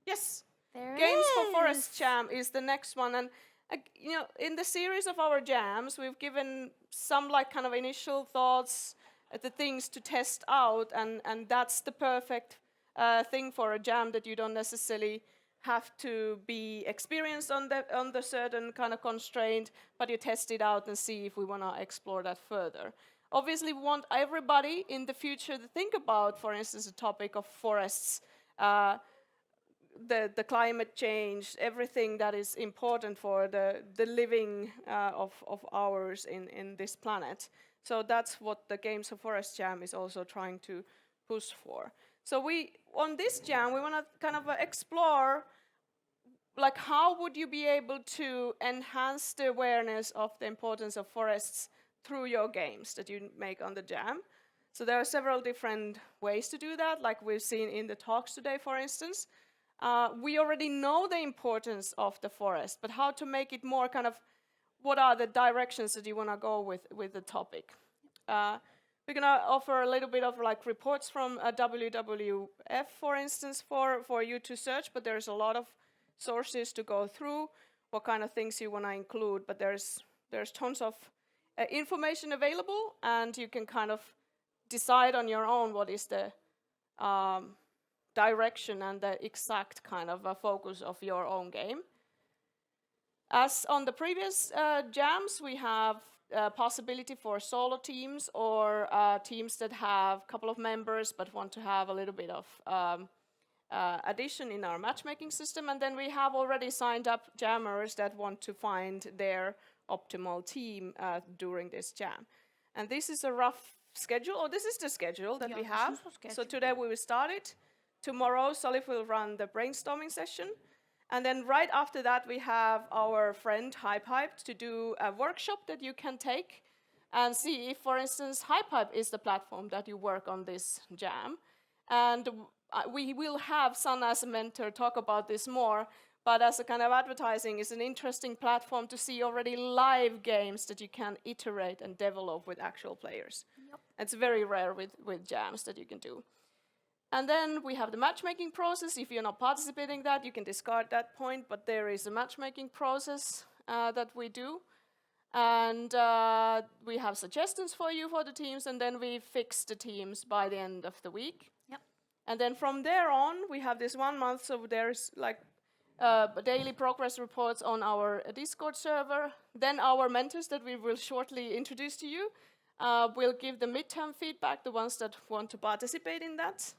Yes. There Games it for is. Forest Jam is the next one, and in the series of our jams, we've given some like kind of initial thoughts, the things to test out, and that's the perfect thing for a jam, that you don't necessarily have to be experienced on the certain kind of constraint, but you test it out and see if we want to explore that further. Obviously, we want everybody in the future to think about, for instance, the topic of forests. The climate change, everything that is important for the living of ours in this planet. So that's what the Games of Forest Jam is also trying to push for. So on this jam, we want to kind of explore, like, how would you be able to enhance the awareness of the importance of forests through your games that you make on the jam. So there are several different ways to do that, like we've seen in the talks today, for instance. We already know the importance of the forest, but how to make it more kind of, what are the directions that you want to go with the topic? We're going to offer a little bit of like reports from WWF, for instance, for you to search, but there's a lot of sources to go through, what kind of things you want to include, but there's tons of information available, and you can kind of decide on your own what is the direction and the exact kind of focus of your own game. As on the previous jams, we have possibility for solo teams or teams that have a couple of members but want to have a little bit of addition in our matchmaking system. And then we have already signed up jammers that want to find their optimal team during this jam. And this is a rough schedule, or this is the schedule that we have. So today we will start it. Tomorrow, Salif will run the brainstorming session. And then right after that, we have our friend HypeHype to do a workshop that you can take and see if, for instance, HypeHype is the platform that you work on this jam. And we will have Sanna as a mentor talk about this more, but as a kind of advertising, it's an interesting platform to see already live games that you can iterate and develop with actual players. Yep. It's very rare with jams that you can do. And then we have the matchmaking process. If you're not participating in that, you can discard that point, but there is a matchmaking process that we do. And we have suggestions for you for the teams, and then we fix the teams by the end of the week. Yep. And then from there on, we have this 1 month, so there's like daily progress reports on our Discord server. Then our mentors that we will shortly introduce to you will give the midterm feedback, the ones that want to participate in that.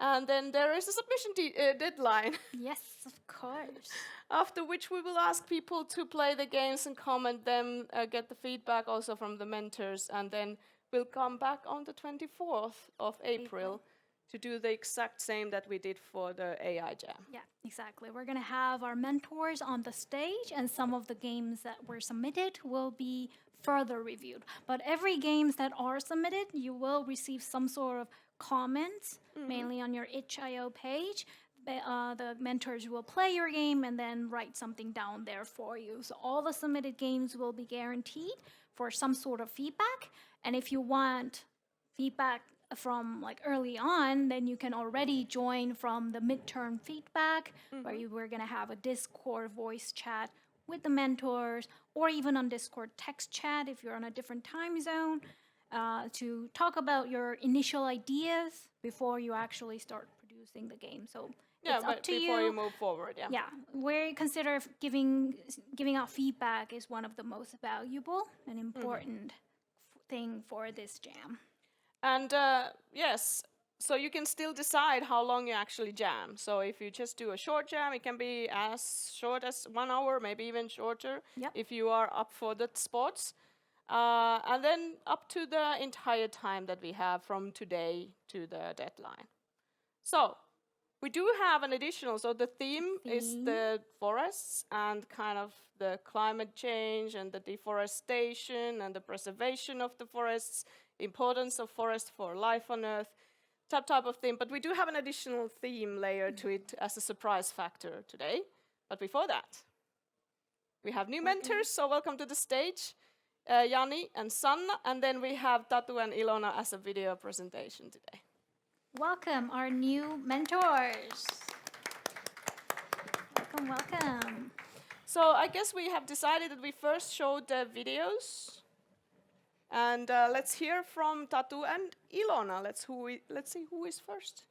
And then there is a submission deadline. Yes, of course. After which we will ask people to play the games and comment them, get the feedback also from the mentors, and then we'll come back on the 24th of April to do the exact same that we did for the AI Jam. Yeah, exactly. We're going to have our mentors on the stage, and some of the games that were submitted will be further reviewed. But every games that are submitted, you will receive some sort of comments, mainly on your itch.io page. The mentors will play your game and then write something down there for you. So all the submitted games will be guaranteed for some sort of feedback. And if you want feedback from like early on, then you can already join from the midterm feedback, where we're going to have a Discord voice chat with the mentors, or even on Discord text chat if you're on a different time zone, to talk about your initial ideas before you actually start producing the game. So it's up to you. Before you move forward, yeah. Yeah, we consider giving out feedback is one of the most valuable and important thing for this jam. And yes, so you can still decide how long you actually jam. So if you just do a short jam, it can be as short as 1 hour, maybe even shorter, if you are up for the sports. And then up to the entire time that we have from today to the deadline. So we do have an additional, so the theme is the forests and kind of the climate change and the deforestation and the preservation of the forests, importance of forests for life on Earth, that type of thing. But we do have an additional theme layer to it as a surprise factor today. But before that, we have new mentors, so welcome to the stage. Jani and Sanna, and then we have Tatu and Ilona as a video presentation today. Welcome our new mentors. welcome. So I guess we have decided that we first showed the videos. And let's hear from Tatu and Ilona. Let's see who is first.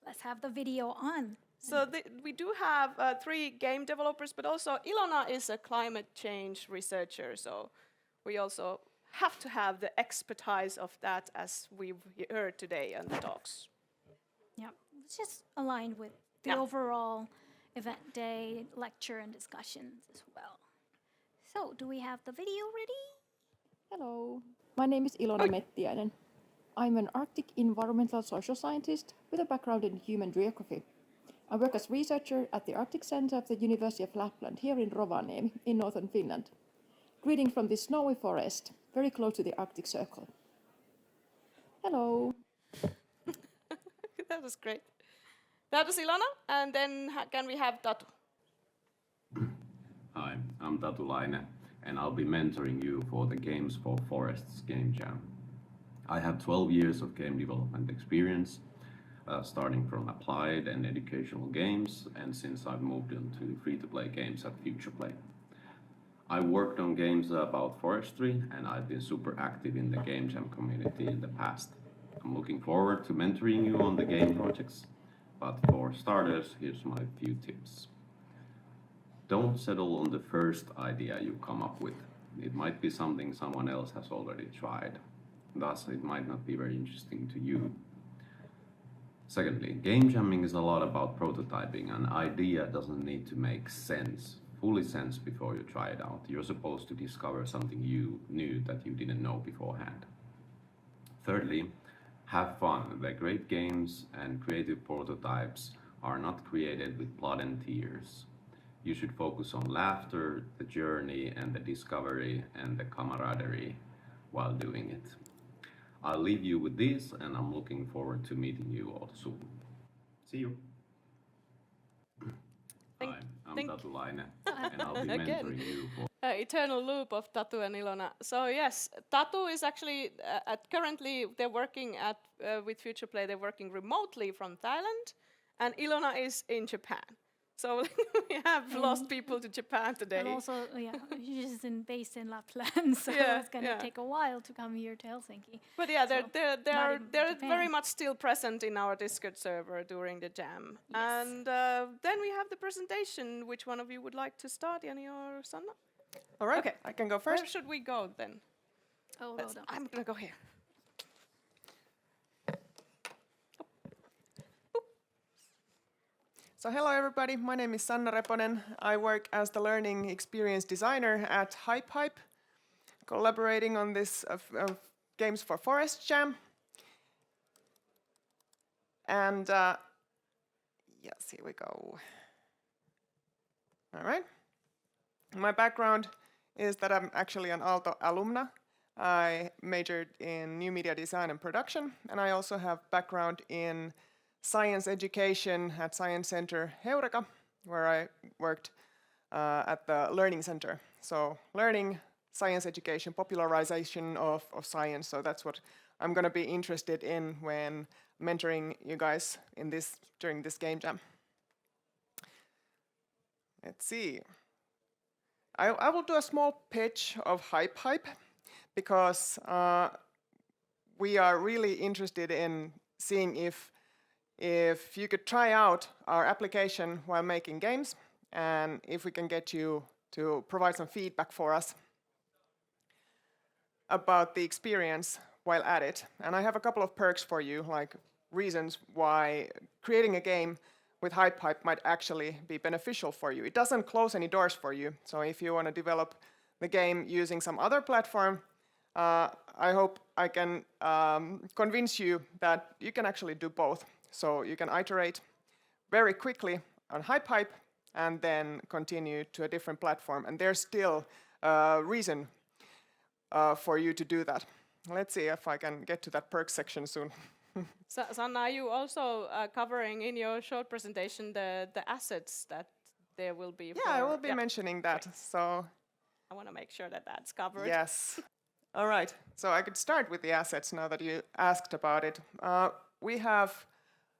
Let's have the video on. So we do have 3 game developers, but also Ilona is a climate change researcher. So we also have to have the expertise of that, as we've heard today in the talks. Yeah, it's just aligned with the overall event day, lecture, and discussions as well. So, do we have the video ready? Hello, my name is Ilona Mettiäinen. I'm an Arctic environmental social scientist with a background in human geography. I work as researcher at the Arctic Center of the University of Lapland here in Rovaniemi in northern Finland. Greeting from the snowy forest, very close to the Arctic Circle. Hello. That was great. That was Ilona, and then can we have Tatu? Hi, I'm Tatu Laine, and I'll be mentoring you for the Games for Forests Game Jam. I have 12 years of game development experience, starting from applied and educational games, and since I've moved into free-to-play games at Futureplay. I worked on games about forestry, and I've been super active in the Game Jam community in the past. I'm looking forward to mentoring you on the game projects, but for starters, here's my few tips. Don't settle on the first idea you come up with. It might be something someone else has already tried. Thus, it might not be very interesting to you. Secondly, game jamming is a lot about prototyping. An idea doesn't need to make fully sense before you try it out. You're supposed to discover something new that you didn't know beforehand. Thirdly, have fun. The great games and creative prototypes are not created with blood and tears. You should focus on laughter, the journey, and the discovery, and the camaraderie while doing it. I'll leave you with this, and I'm looking forward to meeting you all soon. See you. Hi, I'm Tatu Laine, and I'll be mentoring you for Eternal loop of Tatu and Ilona. So yes, Tatu is actually currently they're working with Futureplay. They're working remotely from Thailand, and Ilona is in Japan. So we have lost people to Japan today. And also, she's based in Lapland, so it's going to take a while to come here to Helsinki. But yeah, they're very much still present in our Discord server during the jam. Yes. And then we have the presentation. Which one of you would like to start, Jani or Sanna? All right, okay. I can go first. Where should we go then? I'm going to go here. So hello everybody, my name is Sanna Reponen. I work as the learning experience designer at HypeHype, collaborating on this Games for Forest Jam. And yes, here we go. All right. My background is that I'm actually an Aalto alumna. I majored in new media design and production, and I also have background in science education at Science Center Heureka, where I worked at the Learning Center. So learning, science education, popularization of science. So that's what I'm going to be interested in when mentoring you guys during this game jam. Let's see. I will do a small pitch of HypeHype because we are really interested in seeing if you could try out our application while making games, and if we can get you to provide some feedback for us about the experience while at it. And I have a couple of perks for you, like reasons why creating a game with HypeHype might actually be beneficial for you. It doesn't close any doors for you, so if you want to develop the game using some other platform, I hope I can convince you that you can actually do both. So you can iterate very quickly on HypeHype and then continue to a different platform. And there's still a reason for you to do that. Let's see if I can get to that perks section soon. Sanna, are you also covering in your short presentation the assets that there will be? Yeah, I will be mentioning that. Okay. So I want to make sure that that's covered. Yes. All right. So I could start with the assets now that you asked about it. We have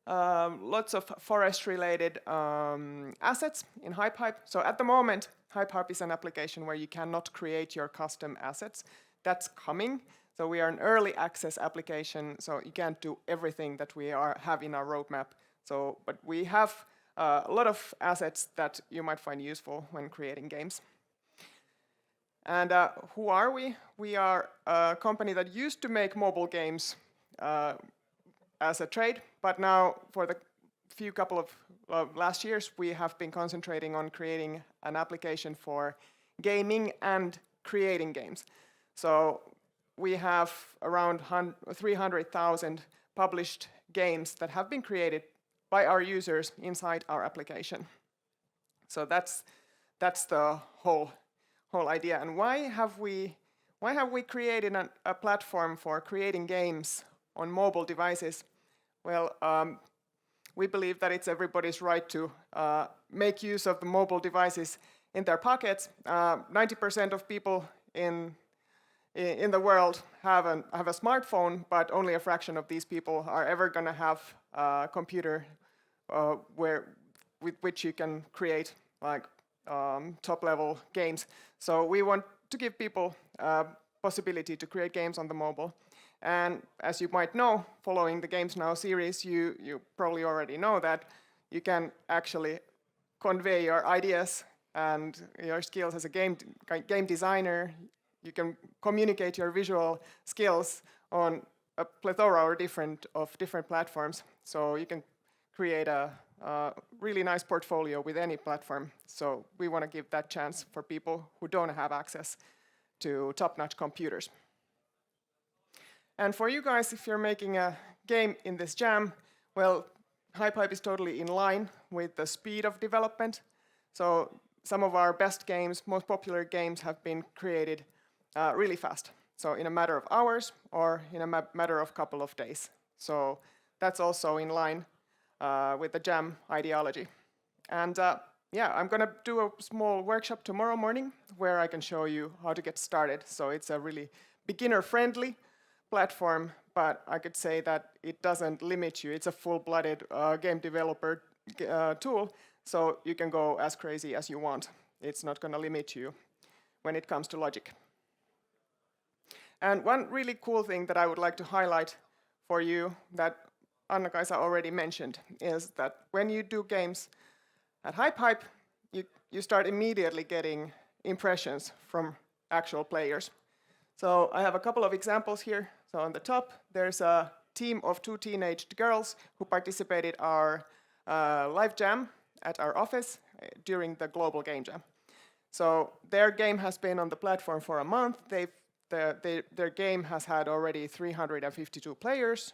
lots of forest-related assets in HypeHype. So at the moment, HypeHype is an application where you cannot create your custom assets. That's coming. So we are an early access application, so you can't do everything that we have in our roadmap. So, but we have a lot of assets that you might find useful when creating games. And who are we? We are a company that used to make mobile games as a trade, but now for the couple of last years, we have been concentrating on creating an application for gaming and creating games. So we have around 300,000 published games that have been created by our users inside our application. So that's the whole idea. And why have we created a platform for creating games on mobile devices? Well, we believe that it's everybody's right to make use of the mobile devices in their pockets. 90% of people in the world have a smartphone, but only a fraction of these people are ever going to have a computer with which you can create like top-level games. So we want to give people possibility to create games on the mobile. And as you might know, following the Games Now series, you probably already know that you can actually convey your ideas and your skills as a game designer. You can communicate your visual skills on a plethora of different platforms. So you can create a really nice portfolio with any platform. So we want to give that chance for people who don't have access to top-notch computers. And for you guys, if you're making a game in this jam, well, HypeHype is totally in line with the speed of development. So some of our best games, most popular games have been created really fast. So in a matter of hours or in a matter of couple of days. So that's also in line with the jam ideology. And yeah, I'm going to do a small workshop tomorrow morning where I can show you how to get started. So it's a really beginner-friendly platform, but I could say that it doesn't limit you. It's a full-blooded game developer tool, so you can go as crazy as you want. It's not going to limit you when it comes to logic. And one really cool thing that I would like to highlight for you that Anna-Kaisa already mentioned is that when you do games at HypeHype, you start immediately getting impressions from actual players. So I have a couple of examples here. So on the top, there's a team of 2 teenage girls who participated our live jam at our office during the global game jam. So their game has been on the platform for a month. Their game has had already 352 players,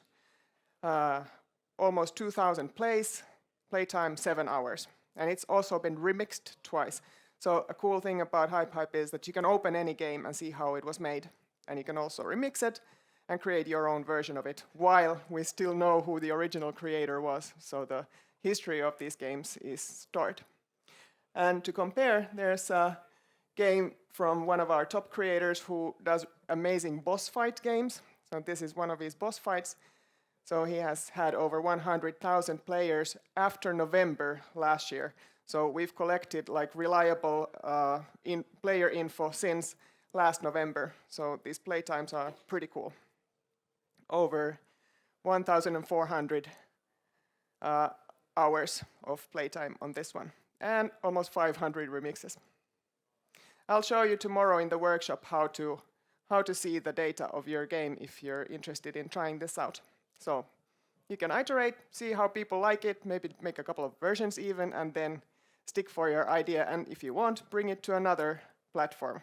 almost 2,000 plays, playtime 7 hours. And it's also been remixed twice. So a cool thing about HypeHype is that you can open any game and see how it was made. And you can also remix it and create your own version of it, while we still know who the original creator was. So the history of these games is stored. And to compare, there's a game from one of our top creators who does amazing boss fight games. So this is one of his boss fights. So he has had over 100,000 players after November last year. So we've collected like reliable player info since last November. So these playtimes are pretty cool. Over 1,400 hours of playtime on this one, and almost 500 remixes. I'll show you tomorrow in the workshop how to see the data of your game if you're interested in trying this out. So you can iterate, see how people like it, maybe make a couple of versions even, and then stick for your idea. And if you want, bring it to another platform.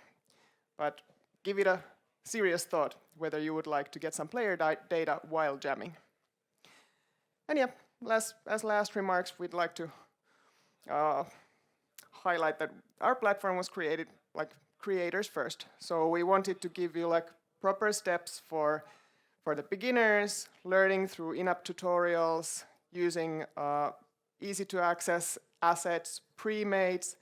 But give it a serious thought whether you would like to get some player data while jamming. And yeah, as last remarks, we'd like to highlight that our platform was created like creators first. So we wanted to give you like proper steps for the beginners, learning through in-app tutorials, using easy to access assets, pre-mades,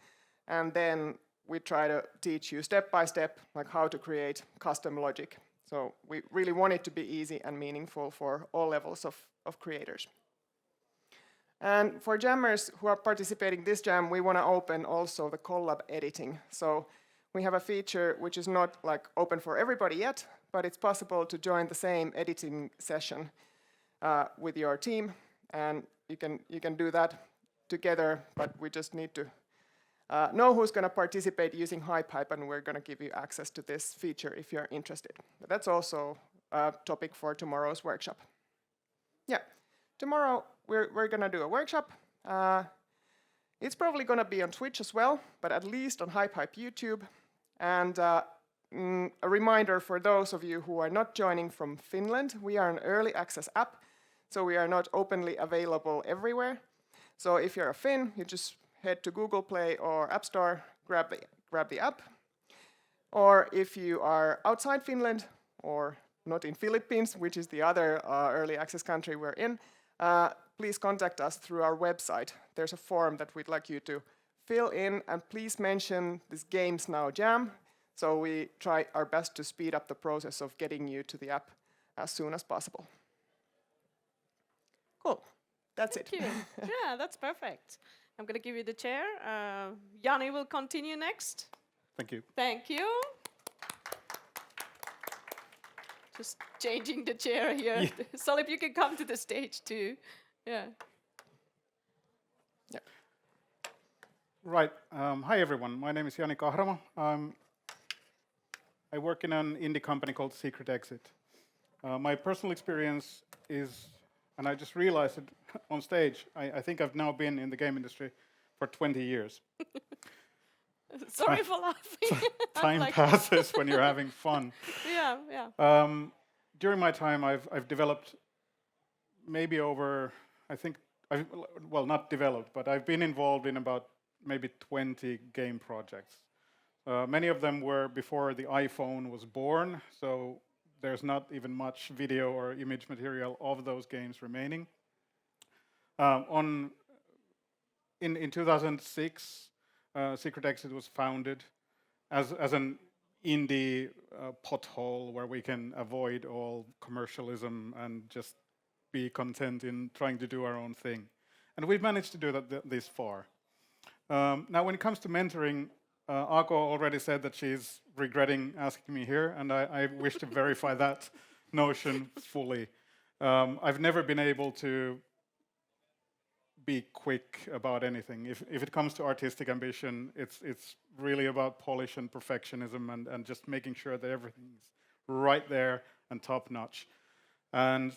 and then we try to teach you step by step like how to create custom logic. So we really want it to be easy and meaningful for all levels of creators. And for jammers who are participating this jam, we want to open also the collab editing. So we have a feature which is not like open for everybody yet, but it's possible to join the same editing session with your team, and you can do that together. But we just need to know who's going to participate using HypeHype, and we're going to give you access to this feature if you're interested. But that's also a topic for tomorrow's workshop. Yeah, tomorrow we're going to do a workshop. It's probably going to be on Twitch as well, but at least on HypeHype YouTube. And a reminder for those of you who are not joining from Finland, we are an early access app, so we are not openly available everywhere. So if you're a Finn, you just head to Google Play or App Store, grab the app. Or if you are outside Finland or not in Philippines, which is the other early access country we're in, please contact us through our website. There's a form that we'd like you to fill in, and please mention this Games Now Jam, so we try our best to speed up the process of getting you to the app as soon as possible. Cool, that's it. Thank you. Yeah, that's perfect. I'm going to give you the chair. Jani will continue next. Thank you. Thank you. Just changing the chair here. So if you can come to the stage too. Yeah. Right. Hi, everyone. My name is Jani Kahrama. I work in an indie company called Secret Exit. My personal experience is, and I just realized it on stage, I think I've now been in the game industry for 20 years. Sorry for laughing. Time passes when you're having fun. Yeah, yeah. During my time, I've developed maybe over, I think, well, not developed, but I've been involved in about maybe 20 game projects. Many of them were before the iPhone was born, so there's not even much video or image material of those games remaining. In 2006, Secret Exit was founded as an indie pothole where we can avoid all commercialism and just be content in trying to do our own thing. And we've managed to do that this far. Now, when it comes to mentoring, Ako already said that she's regretting asking me here, and I wish to verify that notion fully. I've never been able to be quick about anything. If it comes to artistic ambition, it's really about polish and perfectionism and just making sure that everything's right there and top notch. And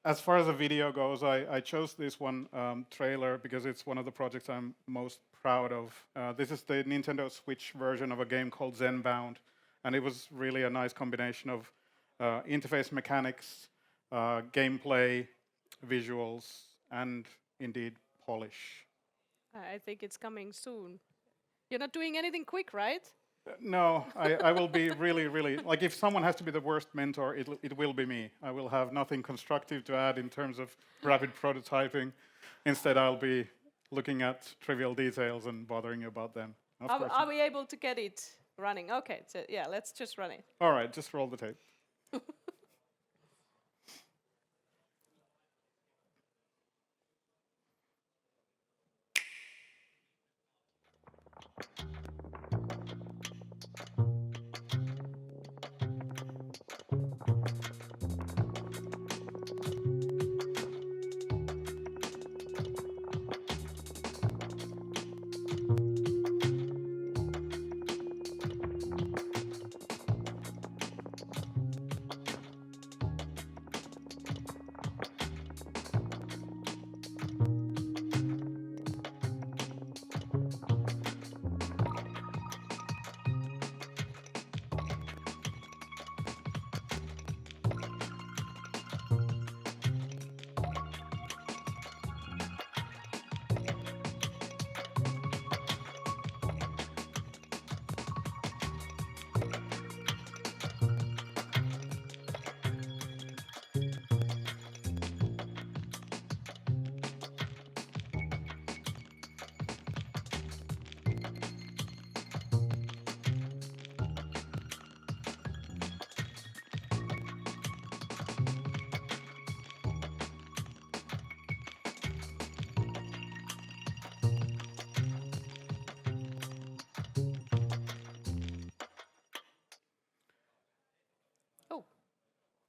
as far as the video goes, I chose this one trailer because it's one of the projects I'm most proud of. This is the Nintendo Switch version of a game called Zenbound, and it was really a nice combination of interface mechanics, gameplay, visuals, and indeed polish. I think it's coming soon. You're not doing anything quick, right? No, I will be really, like if someone has to be the worst mentor, it will be me. I will have nothing constructive to add in terms of rapid prototyping. Instead, I'll be looking at trivial details and bothering you about them. Are we able to get it running? Okay, so yeah, let's just run it. All right, just roll the tape.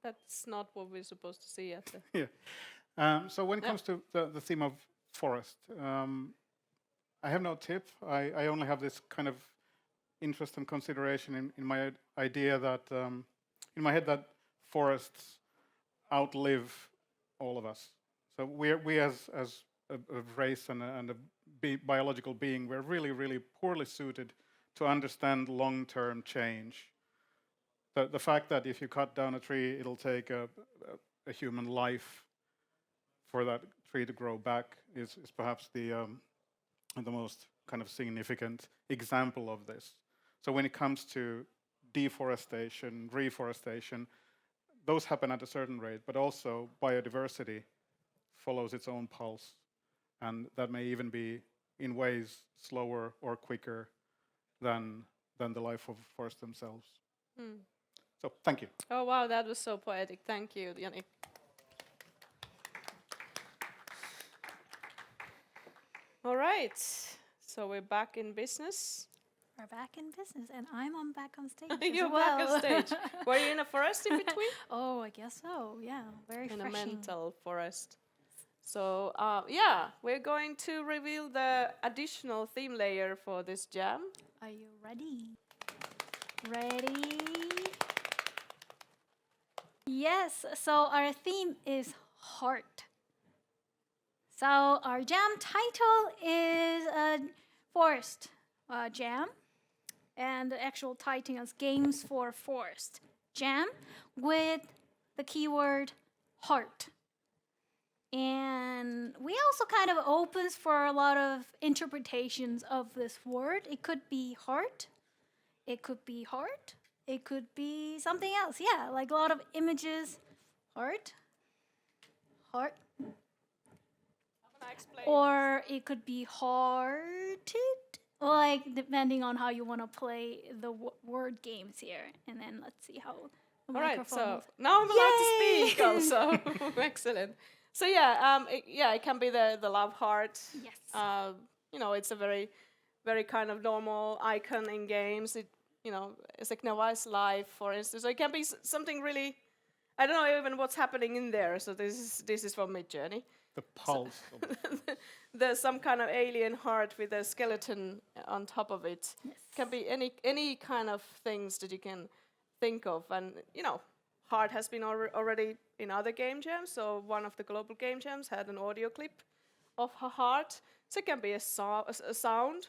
that's not what we're supposed to see at the. Yeah. So when it comes to the theme of forest, I have no tip. I only have this kind of interest and consideration in my idea that in my head that forests outlive all of us. So we as a race and a biological being, we're really poorly suited to understand long-term change. The fact that if you cut down a tree, it'll take a human life for that tree to grow back is perhaps the most kind of significant example of this. So when it comes to deforestation, reforestation, those happen at a certain rate, but also biodiversity follows its own pulse, and that may even be in ways slower or quicker than the life of forests themselves. So thank you. Oh wow, that was so poetic. Thank you, Jani. All right, so we're back in business. We're back in business, and I'm back on stage. You're as well. back on stage. Were you in a forest in between? Oh, I guess so. Yeah, very In refreshing. a mental forest. So yeah, we're going to reveal the additional theme layer for this jam. Are you ready? Ready? Yes. So our theme is heart. So our jam title is Forest Jam, and the actual title is Games for Forest Jam with the keyword heart. And we also kind of opens for a lot of interpretations of this word. It could be heart, it could be heart, it could be something else. Yeah, like a lot of images. Heart, heart. Or it could be hearted, like depending on how you want to play the word games here. And then let's see how the All right, microphone so moves. now I'm allowed to Yay! speak also. Excellent. So yeah, it can be the love heart. Yes. You know, it's a very kind of normal icon in games. It, you know, signifies life, for instance. So it can be something really, I don't know even what's happening in there. So this is from Midjourney. The pulse. There's some kind of alien heart with a skeleton on top of it. Yes. Can be any kind of things that you can think of, and you know, heart has been already in other game jams. So one of the global game jams had an audio clip of her heart. So it can be a sound,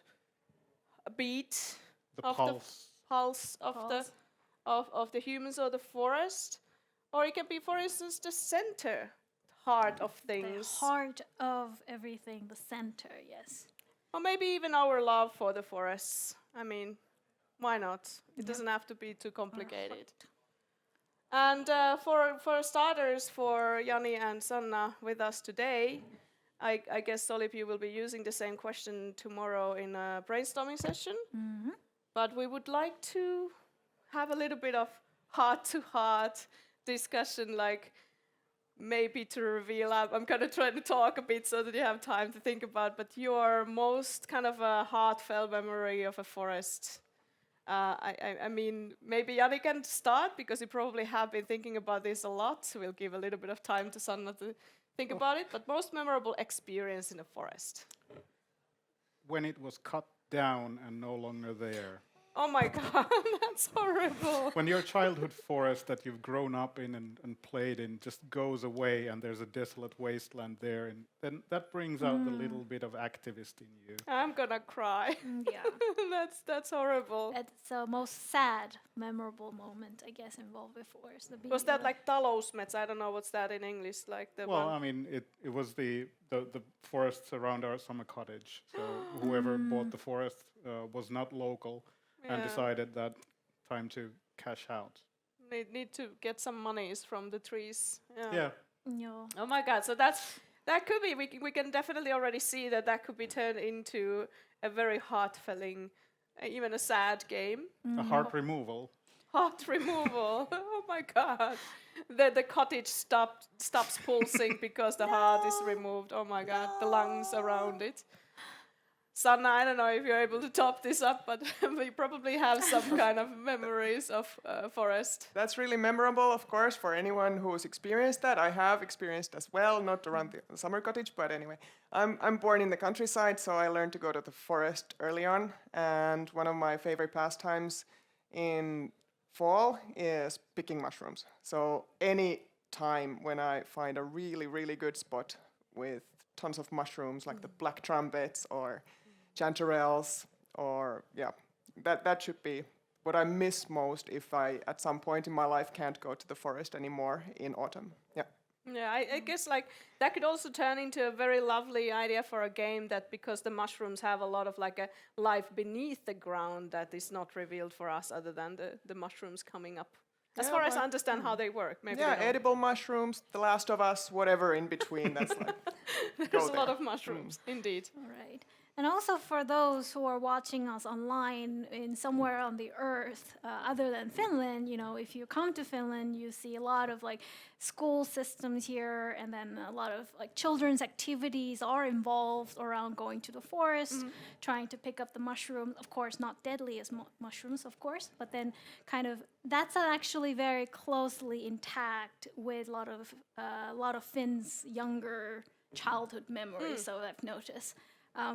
a beat, The of pulse. the pulse of the humans or the forest, or it can be, for instance, the center heart of things. The heart of everything, the center, yes. Or maybe even our love for the forests. I mean, why not? It doesn't have to be too complicated. And for starters, for Jani and Sanna with us today, I guess, Solip, you will be using the same question tomorrow in a brainstorming session. But we would like to have a little bit of heart-to-heart discussion, like maybe to reveal, I'm going to try to talk a bit so that you have time to think about, but your most kind of a heartfelt memory of a forest. I mean, maybe Jani can start, because you probably have been thinking about this a lot. So we'll give a little bit of time to Sanna to think about it, but most memorable experience in a forest. When it was cut down and no longer there. Oh my God, that's horrible. When your childhood forest that you've grown up in and played in just goes away and there's a desolate wasteland there, and then that brings out the little bit of activist in you. I'm gonna cry. Yeah. That's horrible. That's the most sad, memorable moment, I guess, involved with forest. Was that like talousmetsä? I don't know what's that in English. Like the Well, one. I mean, it was the forests around our summer cottage. So whoever bought the forest was not local. And Yeah. decided that time to cash out. Need to get some monies from the trees. Yeah. No. Oh my God! So that could be. We can definitely already see that could be turned into a very heart-filling, even a sad game. A heart removal. Heart removal. Oh my God! The cottage stops pulsing because the heart is removed. Oh my God! The lungs around it. Sanna, I don't know if you're able to top this up, but we probably have some kind of memories of forest. That's really memorable, of course, for anyone who's experienced that. I have experienced as well, not around the summer cottage, but anyway. I'm born in the countryside, so I learned to go to the forest early on. And one of my favorite pastimes in fall is picking mushrooms. So any time when I find a really, really good spot with tons of mushrooms, like the black trumpets or chanterelles, or that should be what I miss most if I at some point in my life can't go to the forest anymore in autumn. Yeah. Yeah, I guess like that could also turn into a very lovely idea for a game, that because the mushrooms have a lot of like a life beneath the ground that is not revealed for us other than the mushrooms coming up. As far as I understand how they work. Maybe Yeah, edible mushrooms, The Last of Us, whatever in between. That's like there's a lot of mushrooms, indeed. All right. And also for those who are watching us online in somewhere on the earth, other than Finland, you know, if you come to Finland, you see a lot of like school systems here, and then a lot of like children's activities are involved around going to the forest, trying to pick up the mushrooms. Of course, not deadly as mushrooms, of course, but then kind of that's actually very closely intact with a lot of Finns' younger childhood memories. So I've noticed.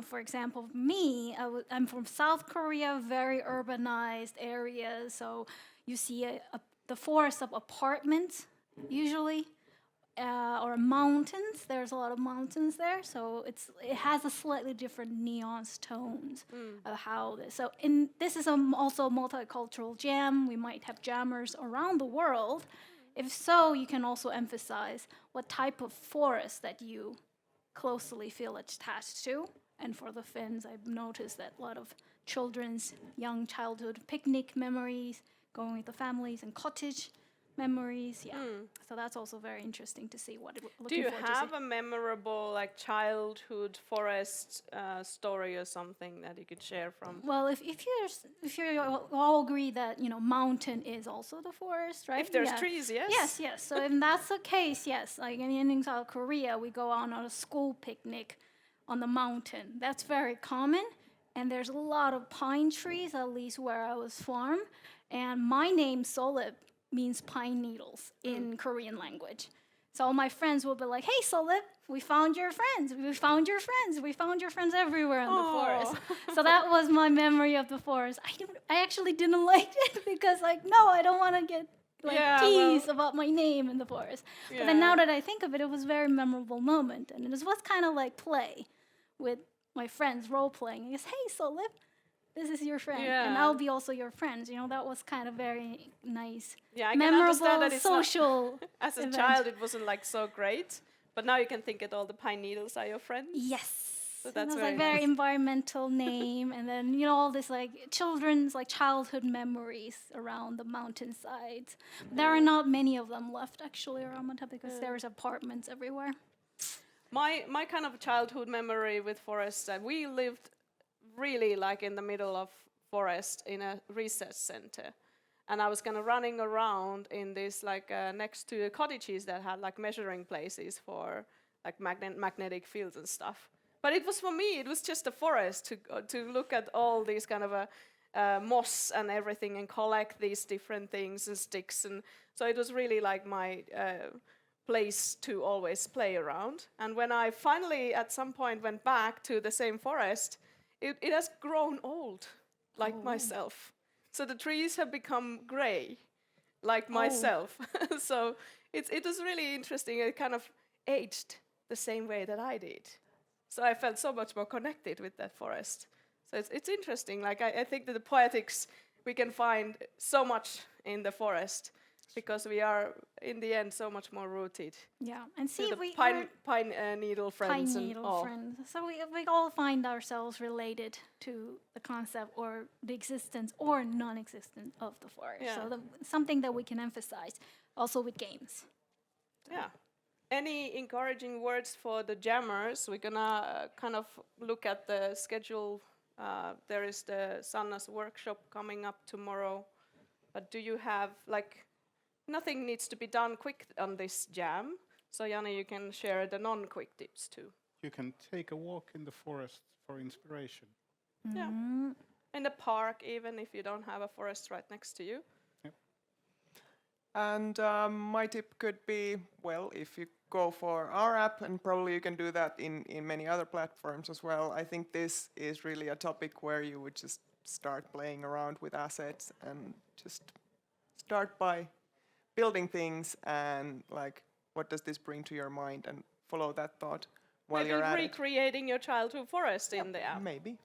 For example, me, I'm from South Korea, very urbanized areas. So you see the forest of apartments, usually, or mountains. There's a lot of mountains there. So it has a slightly different nuanced tones of how this. So this is also a multicultural jam. We might have jammers around the world. If so, you can also emphasize what type of forest that you closely feel attached to. And for the Finns, I've noticed that a lot of children's young childhood picnic memories, going with the families, and cottage memories. Yeah, so that's also very interesting to see what it looking Do you forward to have see. a memorable like childhood forest story or something that you could share from? Well, if you all agree that mountain is also the forest, right? If there's trees, yes. Yes. So if that's the case, yes. Like in South Korea, we go on a school picnic on the mountain. That's very common, and there's a lot of pine trees, at least where I was from. And my name Solip means pine needles in Korean language. So all my friends will be like, "Hey Solip, we found your friends. We found your friends. We found your friends everywhere in the forest." So that was my memory of the forest. I actually didn't like it because no, I don't want to get teased about my name in the forest. But then now that I think of it, it was a very memorable moment, and it was kind of like play with my friends, role playing. I guess, "Hey Solip, this is your friend, and I'll be also your friends." That was kind of very nice. Yeah, I can understand that memorable it's social as a event. child, it wasn't like so great, but now you can think that all the pine needles are your friends. Yes. So It that's was very like very nice. environmental name, and then all this like children's like childhood memories around the mountainsides. There are not many of them left actually around Montana because there's apartments everywhere. My kind of childhood memory with forests, we lived really like in the middle of forest in a research center, and I was kind of running around in this like next to cottages that had like measuring places for like magnetic fields and stuff. But it was for me, it was just a forest to look at all these kind of moss and everything and collect these different things and sticks, and so it was really like my place to always play around. And when I finally at some point went back to the same forest, it has grown old, like myself. So the trees have become gray, like myself. So it was really interesting. It kind of aged the same way that I did. So I felt so much more connected with that forest. So it's interesting. Like I think that the poetics, we can find so much in the forest because we are, in the end, so much more rooted. Yeah, and To see the we pine needle friends pine and needle all. friends. So we all find ourselves related to the concept or the existence or non-existence of the forest. Yeah. So something that we can emphasize also with games. Yeah. Any encouraging words for the jammers? We're gonna kind of look at the schedule. There is the Sanna's workshop coming up tomorrow. But do you have nothing needs to be done quick on this jam? So Jani, you can share the non-quick tips too. you can take a walk in the forest for inspiration. Yeah. In the park, even if you don't have a forest right next to you. And my tip could be, well, if you go for our app, and probably you can do that in many other platforms as well, I think this is really a topic where you would just start playing around with assets and just start by building things and like, what does this bring to your mind, and follow that thought while Maybe you're at it. recreating your childhood forest in the app. Maybe.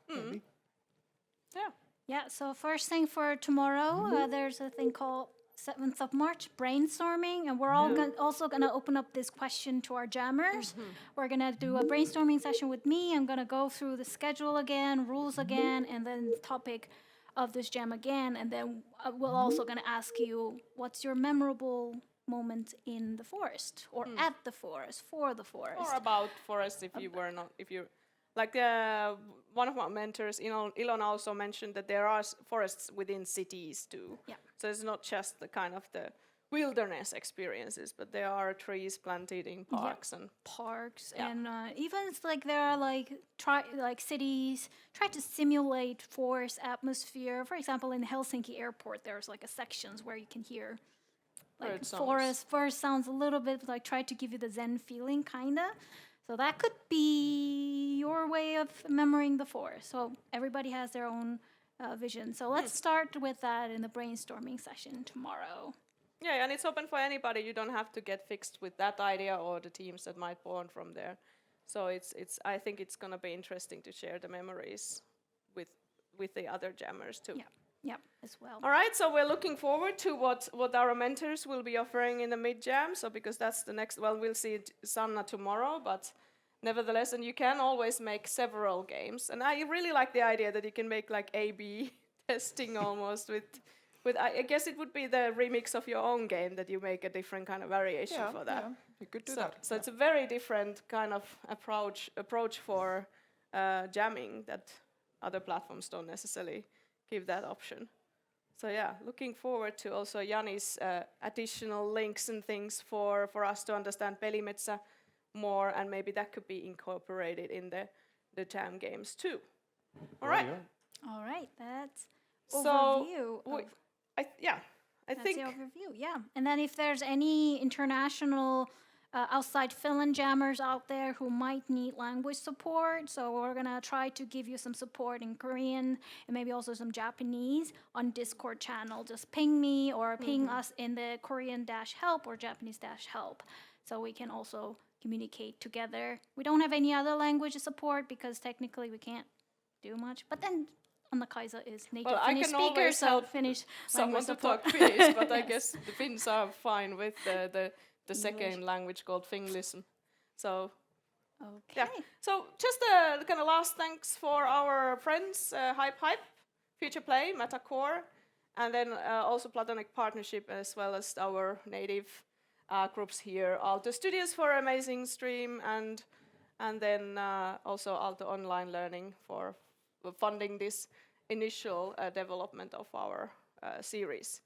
Yeah. Yeah, so first thing for tomorrow, there's a thing called 7th of March, brainstorming, and we're all also going to open up this question to our jammers. We're going to do a brainstorming session with me. I'm going to go through the schedule again, rules again, and then the topic of this jam again, and then we're also going to ask you, what's your memorable moment in the forest, or at the forest, for the forest? Or about forest if you were not, if you, like one of my mentors, Ilona also mentioned that there are forests within cities too. Yeah. So it's not just the kind of the wilderness experiences, but there are trees planted in parks and parks, Yeah. and even it's like there are like cities try to simulate forest atmosphere. For example, in Helsinki airport, there's like a sections where you can hear like Bird sounds. forest sounds a little bit like try to give you the Zen feeling, kinda. So that could be your way of remembering the forest. So everybody has their own vision. So let's start with that in the brainstorming session tomorrow. Yeah, and it's open for anybody. You don't have to get fixed with that idea or the teams that might born from there. So it's I think it's gonna be interesting to share the memories with the other jammers too. Yeah, as well. All right, so we're looking forward to what our mentors will be offering in the mid-jam. So because that's the next, well, we'll see Sanna tomorrow, but nevertheless, and you can always make several games. And I really like the idea that you can make like A/B testing almost with I guess it would be the remix of your own game that you make a different kind of variation for that. Yeah, you could do that. So it's a very different kind of approach for jamming that other platforms don't necessarily give that option. So yeah, looking forward to also Jani's additional links and things for us to understand Pelimetsä more, and maybe that could be incorporated in the jam games too. All right. All right, that's So overview. I That's think the overview, yeah. And then if there's any international outside Finland jammers out there who might need language support, so we're gonna try to give you some support in Korean and maybe also some Japanese on Discord channel. Just ping me or ping us in the Korean-help or Japanese-help, so we can also communicate together. We don't have any other language support because technically we can't do much, but then Anna-Kaisa is native Well, I Finnish can speaker, always so help Finnish someone language to support. talk Finnish, but I guess the Finns are fine with the second language called Finglish. So Okay. yeah. So just kind of last thanks for our friends, HypeHype, Futureplay, Metacore, and then also Platonic Partnership, as well as our native groups here, Aalto Studios for amazing stream, and then also Aalto Online Learning for funding this initial development of our series.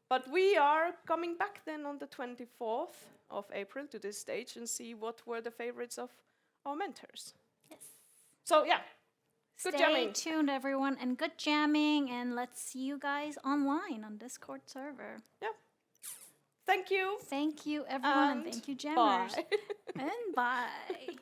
But we are coming back then on the 24th of April to this stage and see what were the favorites of our mentors. Yes. So yeah, good Stay jamming. tuned, everyone, and good jamming, and let's see you guys online on Discord server. Yeah. Thank you. Thank you, everyone, and And thank you, jammers. Bye. And bye.